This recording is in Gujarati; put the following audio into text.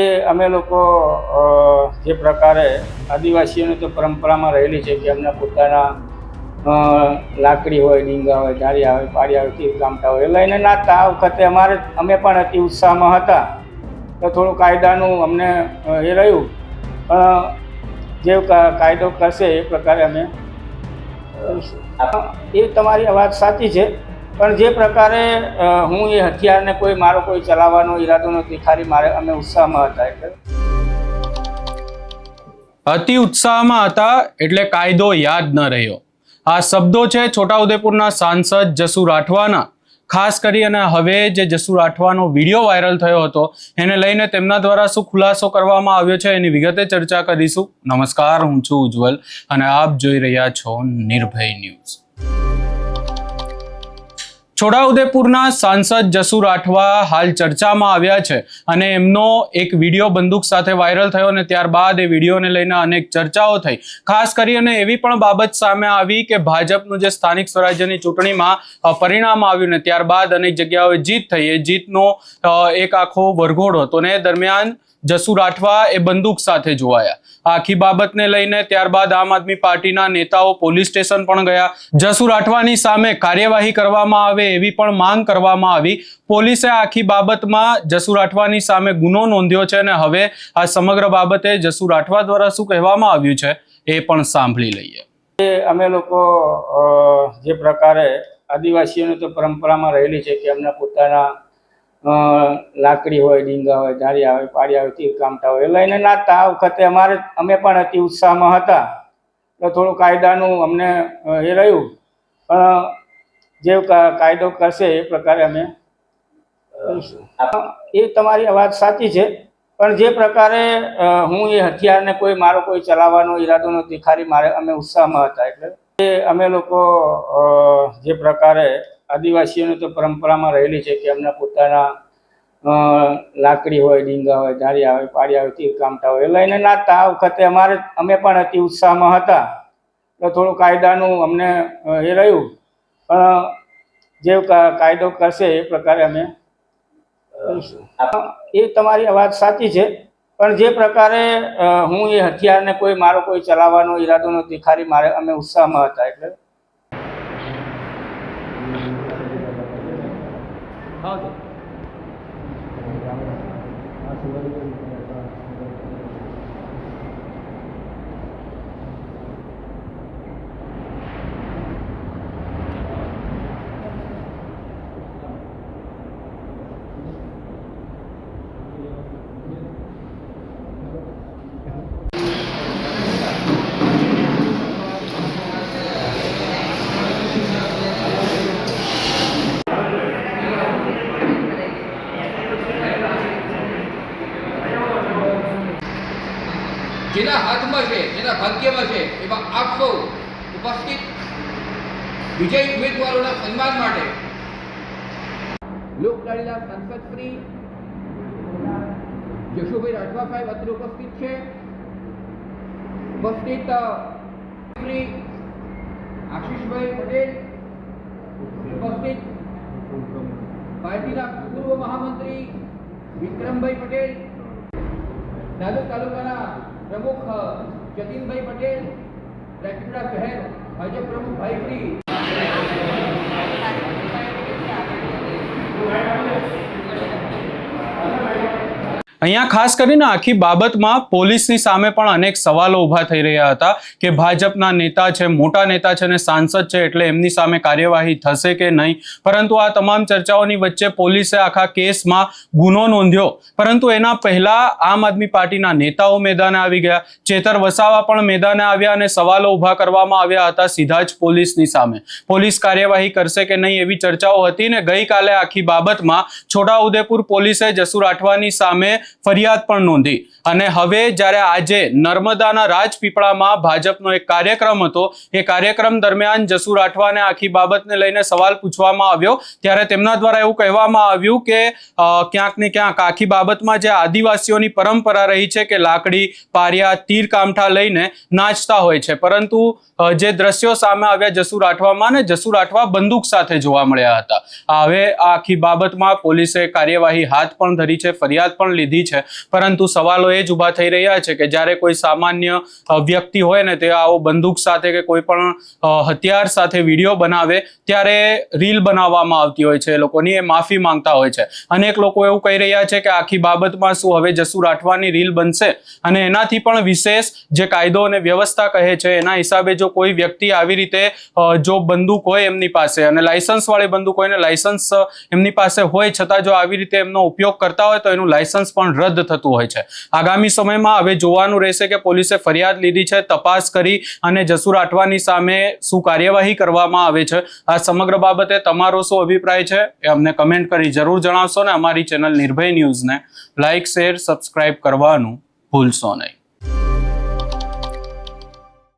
અમે લોકો જે પ્રકારે આદિવાસીઓની તો પરંપરામાં રહેલી છે કે એમના પોતાના લાકડી હોય, ડીંગા હોય, ધારિયા હોય, પાડિયા હોય, તીર કામતા હોય એ લઈને નાચતા. આ વખતે અમે પણ અતિ ઉત્સાહમાં હતા તો થોડું કાયદાનું અમને એ રહ્યું, પણ જે કાયદો કરશે એ પ્રકારે અમે એ તમારી વાત સાચી છે. પણ જે પ્રકારે હું એ હથિયારને મારો કોઈ ચલાવવાનો ઈરાદો નથી, ખાલી અમે ઉત્સાહમાં હતા. એટલે અતિ ઉત્સાહમાં હતા એટલે કાયદો યાદ ન રહ્યો. આ શબ્દો છે છોટાઉદેપુરના સાંસદ જસુ રાઠવાના. ખાસ કરી અને હવે જે જસુ રાઠવાનો વિડીયો વાયરલ થયો હતો એને લઈને તેમના દ્વારા શું ખુલાસો કરવામાં આવ્યો છે એની વિગતે ચર્ચા કરીશું. નમસ્કાર, હું છું ઉજ્જવલ અને આપ જોઈ રહ્યા છો નિર્ભય ન્યૂઝ. છોટાઉદેપુરના સાંસદ જસુ રાઠવા હાલ ચર્ચામાં આવ્યા છે અને એમનો એક વિડીયો બંદૂક સાથે વાયરલ થયો અને ત્યારબાદ એ વિડીયોને લઈને અનેક ચર્ચાઓ થઈ. ખાસ કરીને એવી પણ બાબત સામે આવી કે ભાજપનું જે સ્થાનિક સ્વરાજ્યની ચૂંટણીમાં પરિણામ આવ્યું ને ત્યારબાદ અનેક જગ્યાઓએ જીત થઈ. એ જીતનો એક આખો વરઘોડો હતો ને દરમિયાન જસુ રાઠવા એ બંદૂક સાથે જોવાયા. આખી બાબતને લઈને ત્યારબાદ આમ આદમી પાર્ટીના નેતાઓ પોલીસ સ્ટેશન પણ ગયા. જસુ રાઠવાની સામે કાર્યવાહી કરવામાં આવે એવી પણ માંગ કરવામાં આવી. પોલીસે આખી બાબતમાં જસુ રાઠવાની સામે ગુનો નોંધ્યો છે અને હવે આ સમગ્ર બાબતે જસુ રાઠવા દ્વારા શું કહેવામાં આવ્યું છે એ પણ સાંભળી લઈએ. અમે લોકો જે પ્રકારે આદિવાસીઓની તો પરંપરામાં રહેલી છે કે એમના પોતાના લાકડી હોય, ડીંગા હોય, ધારિયા હોય, પાડિયા હોય, તીર કામતા હોય એ લઈને નાચતા. આ વખતે અમે પણ અતિ ઉત્સાહમાં હતા તો થોડું કાયદાનું અમને એ રહ્યું, પણ જે કાયદો કરશે એ પ્રકારે અમે એ તમારી વાત સાચી છે. પણ જે પ્રકારે હું એ હથિયારને મારો કોઈ ચલાવવાનો ઈરાદો નથી, ખાલી અમે ઉત્સાહમાં હતા. એટલે અમે લોકો જે પ્રકારે આદિવાસીઓની તો પરંપરામાં રહેલી છે કે એમના પોતાના લાકડી હોય, ડીંગા હોય, ધારિયા હોય, પાડિયા હોય, તીર કામતા હોય એ લઈને નાચતા. આ વખતે અમે પણ અતિ ઉત્સાહમાં હતા તો થોડું કાયદાનું અમને એ રહ્યું, પણ જે કાયદો કરશે એ પ્રકારે અમે એ તમારી વાત સાચી છે. પણ જે પ્રકારે હું એ હથિયારને મારો કોઈ ચલાવવાનો ઈરાદો નથી, ખાલી અમે ઉત્સાહમાં હતા. એટલે જેના હાથમાં છે, જેના ભાગ્યમાં છે એવા આપ સૌ ઉપસ્થિત વિજય ઉમેદવારોના સન્માન માટે લોકલાડીલા સાંસદ શ્રી જશુભાઈ રાઠવા સાહેબ અત્રે ઉપસ્થિત છે. ઉપસ્થિત શ્રી આશીષભાઈ પટેલ, ઉપસ્થિત પાર્ટીના પૂર્વ મહામંત્રી વિક્રમભાઈ પટેલ, નાદોદ તાલુકાના પ્રમુખ જતીનભાઈ પટેલ, રાજપીપળા શહેર ભાજપ પ્રમુખ ભાઈ શ્રી અહીંયા ખાસ કરીને આખી બાબતમાં પોલીસની સામે પણ અનેક સવાલો ઊભા થઈ રહ્યા હતા કે ભાજપના નેતા છે, મોટા નેતા છે અને સાંસદ છે એટલે એમની સામે કાર્યવાહી થશે કે નહીં. પરંતુ આ તમામ ચર્ચાઓની વચ્ચે પોલીસે આખા કેસમાં ગુનો નોંધ્યો. પરંતુ એના પહેલા આમ આદમી પાર્ટીના નેતાઓ મેદાને આવી ગયા. ચેતર વસાવા પણ મેદાને આવ્યા અને સવાલો ઊભા કરવામાં આવ્યા હતા સીધા જ પોલીસની સામે. પોલીસ કાર્યવાહી કરશે કે નહીં એવી ચર્ચાઓ હતી ને ગઈકાલે આખી બાબતમાં છોટાઉદેપુર પોલીસે જસુ રાઠવાની સામે ફરિયાદ પણ નોંધી. અને હવે જ્યારે આજે નર્મદાના રાજપીપળામાં ભાજપનો એક કાર્યક્રમ હતો, એ કાર્યક્રમ દરમિયાન જસુ રાઠવાને આખી બાબતને લઈને સવાલ પૂછવામાં આવ્યો, ત્યારે તેમના દ્વારા એવું કહેવામાં આવ્યું કે ક્યાંક ને ક્યાંક આખી બાબતમાં જે આદિવાસીઓની પરંપરા રહી છે કે લાકડી, પારિયા, તીર કામઠા લઈને નાચતા હોય છે, પરંતુ જે દ્રશ્યો સામે આવ્યા જસુ રાઠવામાં, ને જસુ રાઠવા બંદૂક સાથે જોવા મળ્યા હતા. હવે આ આખી બાબતમાં પોલીસે કાર્યવાહી હાથ પણ ધરી છે, ફરિયાદ પણ લીધી છે, પરંતુ સવાલો એ જ ઊભા થઈ રહ્યા છે કે જ્યારે કોઈ સામાન્ય વ્યક્તિ હોય ને તે આવો બંદૂક સાથે કે કોઈ પણ હથિયાર સાથે વિડીયો બનાવે ત્યારે રીલ બનાવવામાં આવતી હોય છે, એ લોકોની એ માફી માંગતા હોય છે. અનેક લોકો એવું કહી રહ્યા છે કે આખી બાબતમાં શું હવે જસુ રાઠવાની રીલ બનશે, અને એનાથી પણ વિશેષ જે કાયદો અને વ્યવસ્થા કહે છે એના હિસાબે જો કોઈ વ્યક્તિ આવી રીતે જો બંદૂક હોય એમની પાસે, અને લાયસન્સ વાળી બંદૂક હોય ને લાયસન્સ એમની પાસે હોય છતાં જો આવી રીતે એમનો ઉપયોગ કરતા હોય તો એનું લાયસન્સ પણ રદ થતું હોય છે. આગામી સમયમાં હવે જોવાનું રહેશે કે પોલીસે ફરિયાદ લીધી છે, તપાસ કરી અને જસુ રાઠવાની સામે શું કાર્યવાહી કરવામાં આવે છે. આ સમગ્ર બાબતે તમારો શું અભિપ્રાય છે એ અમને કમેન્ટ કરી જરૂર જણાવશો, ને અમારી ચેનલ નિર્ભય ન્યૂઝને લાઇક, શેર, સબસ્ક્રાઇબ કરવાનું ભૂલશો નહીં.